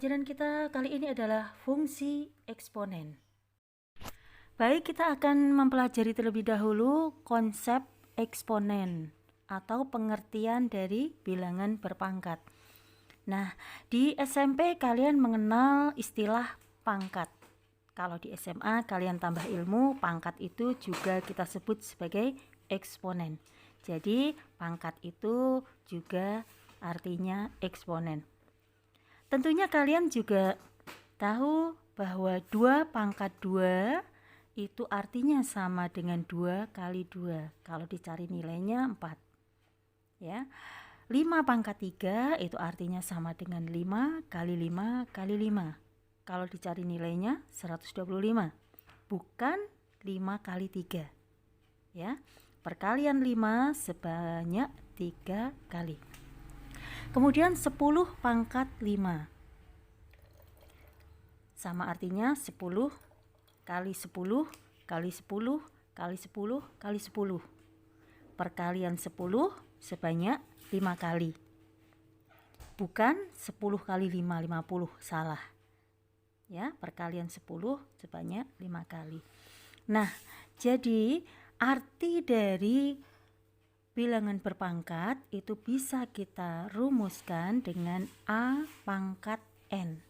Pelajaran kita kali ini adalah fungsi eksponen. Baik, kita akan mempelajari terlebih dahulu konsep eksponen atau pengertian dari bilangan berpangkat. Nah, di SMP kalian mengenal istilah pangkat. Kalau di SMA kalian tambah ilmu, pangkat itu juga kita sebut sebagai eksponen. Jadi, pangkat itu juga artinya eksponen. Tentunya kalian juga tahu bahwa 2 pangkat 2 itu artinya sama dengan 2 kali 2. Kalau dicari nilainya 4. Ya. 5 pangkat 3 itu artinya sama dengan 5 kali 5 kali 5. Kalau dicari nilainya 125. Bukan 5 kali 3. Ya. Perkalian 5 sebanyak 3 kali. Kemudian 10 pangkat 5. Sama artinya 10 kali 10 kali 10 kali 10 kali 10. Perkalian 10 sebanyak 5 kali. Bukan 10 kali 5, 50, salah. Ya, perkalian 10 sebanyak 5 kali. Nah, jadi arti dari bilangan berpangkat itu bisa kita rumuskan dengan A pangkat N.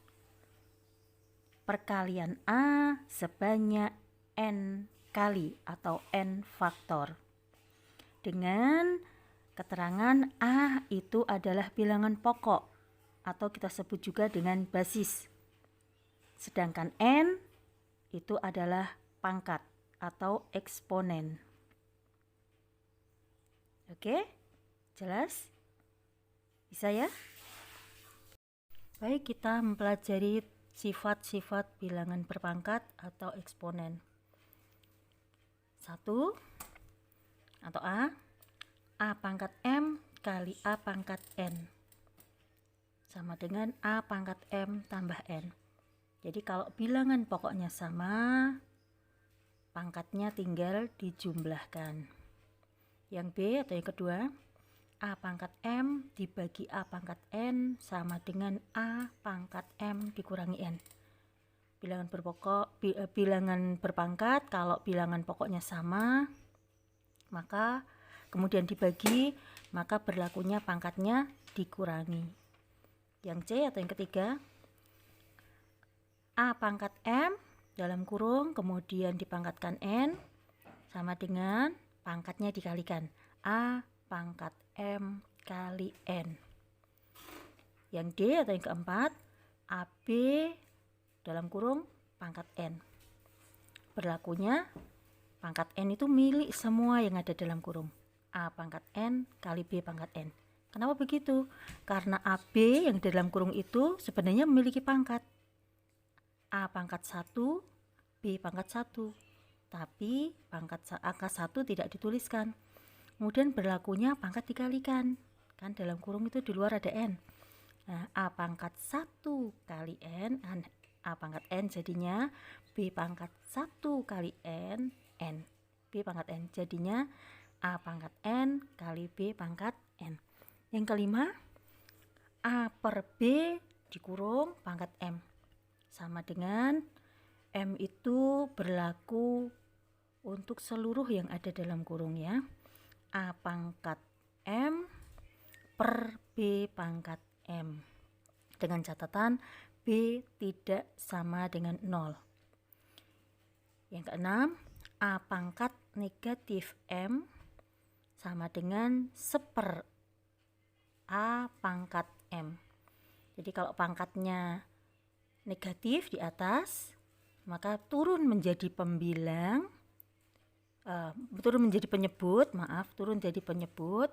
Perkalian A sebanyak N kali atau N faktor. Dengan keterangan A itu adalah bilangan pokok atau kita sebut juga dengan basis. Sedangkan N itu adalah pangkat atau eksponen. Oke, jelas? Bisa ya? Baik, kita mempelajari sifat-sifat bilangan berpangkat atau eksponen. 1 atau A pangkat M kali A pangkat N sama dengan A pangkat M tambah N. Jadi kalau bilangan pokoknya sama, pangkatnya tinggal dijumlahkan. Yang B atau yang kedua, A pangkat M dibagi A pangkat N sama dengan A pangkat M dikurangi N. Bilangan berpangkat kalau bilangan pokoknya sama, maka kemudian dibagi, maka berlakunya pangkatnya dikurangi. Yang C atau yang ketiga, A pangkat M dalam kurung kemudian dipangkatkan N sama dengan pangkatnya dikalikan A pangkat M kali N. Yang D atau yang keempat, AB dalam kurung pangkat N. Berlakunya pangkat N itu milik semua yang ada dalam kurung. A pangkat N kali B pangkat N. Kenapa begitu? Karena AB yang dalam kurung itu sebenarnya memiliki pangkat. A pangkat 1, B pangkat 1. Tapi angka 1 tidak dituliskan. Kemudian berlakunya pangkat dikalikan. Kan dalam kurung itu di luar ada N. Nah, A pangkat 1 kali N, A pangkat N jadinya B pangkat 1 kali N, N. B pangkat N jadinya A pangkat N kali B pangkat N. Yang kelima, A per B dikurung pangkat M. Sama dengan M itu berlaku untuk seluruh yang ada dalam kurung ya. A pangkat M per B pangkat M. Dengan catatan B tidak sama dengan 0. Yang keenam, A pangkat negatif M sama dengan seper A pangkat M. Jadi kalau pangkatnya negatif di atas, maka turun menjadi pembilang, turun jadi penyebut,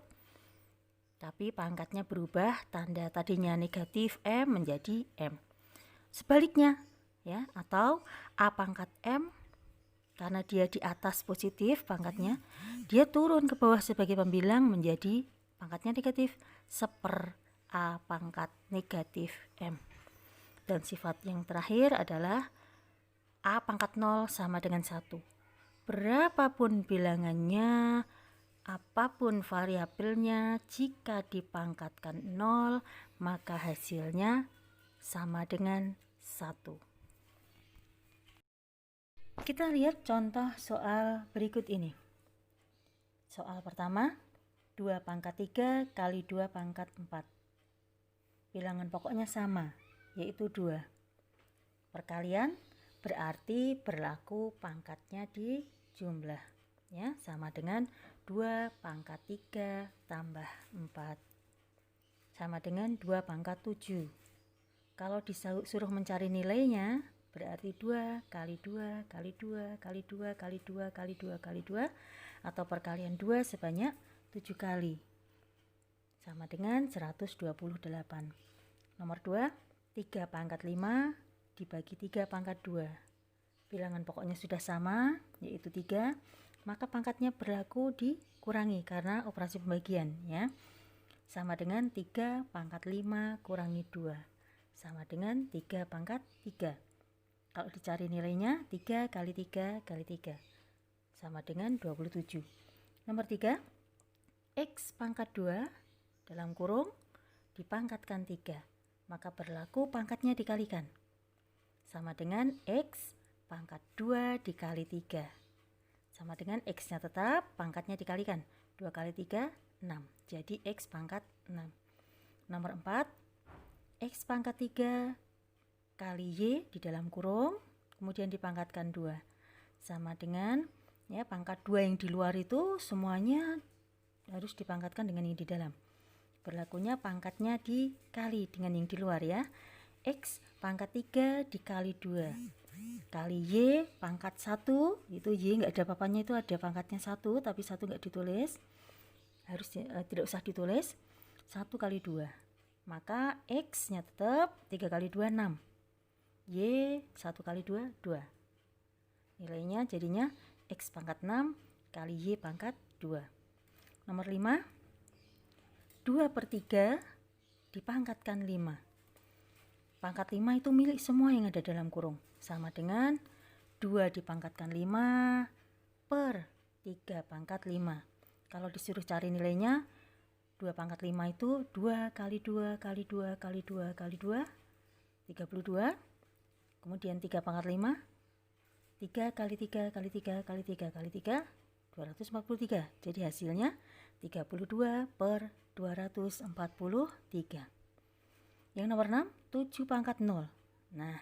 tapi pangkatnya berubah, tanda tadinya negatif M menjadi M. Sebaliknya ya, atau A pangkat M karena dia di atas positif pangkatnya, dia turun ke bawah sebagai pembilang menjadi pangkatnya negatif, seper A pangkat negatif M. Dan sifat yang terakhir adalah A pangkat 0 sama dengan 1. Berapapun bilangannya, apapun variabelnya, jika dipangkatkan 0, maka hasilnya sama dengan 1. Kita lihat contoh soal berikut ini. Soal pertama, 2 pangkat 3 kali 2 pangkat 4. Bilangan pokoknya sama, yaitu 2. Perkalian berarti berlaku pangkatnya di jumlah. Ya, sama dengan 2 pangkat 3 tambah 4. Sama dengan 2 pangkat 7. Kalau disuruh mencari nilainya, berarti 2 kali 2 kali 2 kali 2 kali 2 kali 2 kali 2, atau perkalian 2 sebanyak 7 kali. Sama dengan 128. Nomor 2, 3 pangkat 5 dibagi 3 pangkat 2. Bilangan pokoknya sudah sama, yaitu 3, maka pangkatnya berlaku dikurangi karena operasi pembagian, ya. Sama dengan 3 pangkat 5 kurangi 2. Sama dengan 3 pangkat 3. Kalau dicari nilainya, 3 kali 3 kali 3. Sama dengan 27. Nomor 3, X pangkat 2 dalam kurung dipangkatkan 3. Maka berlaku pangkatnya dikalikan. Sama dengan X pangkat 2 dikali 3. Sama dengan X-nya tetap, pangkatnya dikalikan. 2 kali 3, 6. Jadi X pangkat 6. Nomor 4, X pangkat 3 kali Y di dalam kurung, kemudian dipangkatkan 2. Sama dengan, ya, pangkat 2 yang di luar itu semuanya harus dipangkatkan dengan yang di dalam. Berlakunya pangkatnya dikali dengan yang di luar, ya. X pangkat 3 dikali 2 kali Y pangkat 1, itu Y nggak ada apa-apanya, itu ada pangkatnya 1, tapi 1 nggak ditulis, harus tidak usah ditulis. 1 kali 2, maka X nya tetap 3 kali 2, 6. Y 1 kali 2, 2. Nilainya jadinya X pangkat 6 kali Y pangkat 2. Nomor 5, 2 per 3 dipangkatkan 5. Pangkat 5 itu milik semua yang ada dalam kurung. Sama dengan 2 dipangkatkan 5 per 3 pangkat 5. Kalau disuruh cari nilainya, 2 pangkat 5 itu 2 kali 2 kali 2 kali 2 kali 2, 32. Kemudian 3 pangkat 5, 3 kali 3 kali 3 kali 3 kali 3, 243. Jadi hasilnya 32 per 243. Yang nomor 6, 7 pangkat 0. Nah,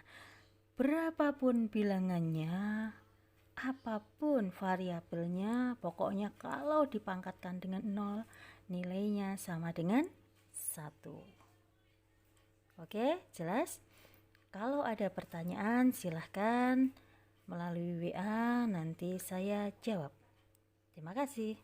berapapun bilangannya, apapun variabelnya, pokoknya kalau dipangkatkan dengan 0, nilainya sama dengan 1. Oke, jelas? Kalau ada pertanyaan, silahkan melalui WA, nanti saya jawab. Terima kasih.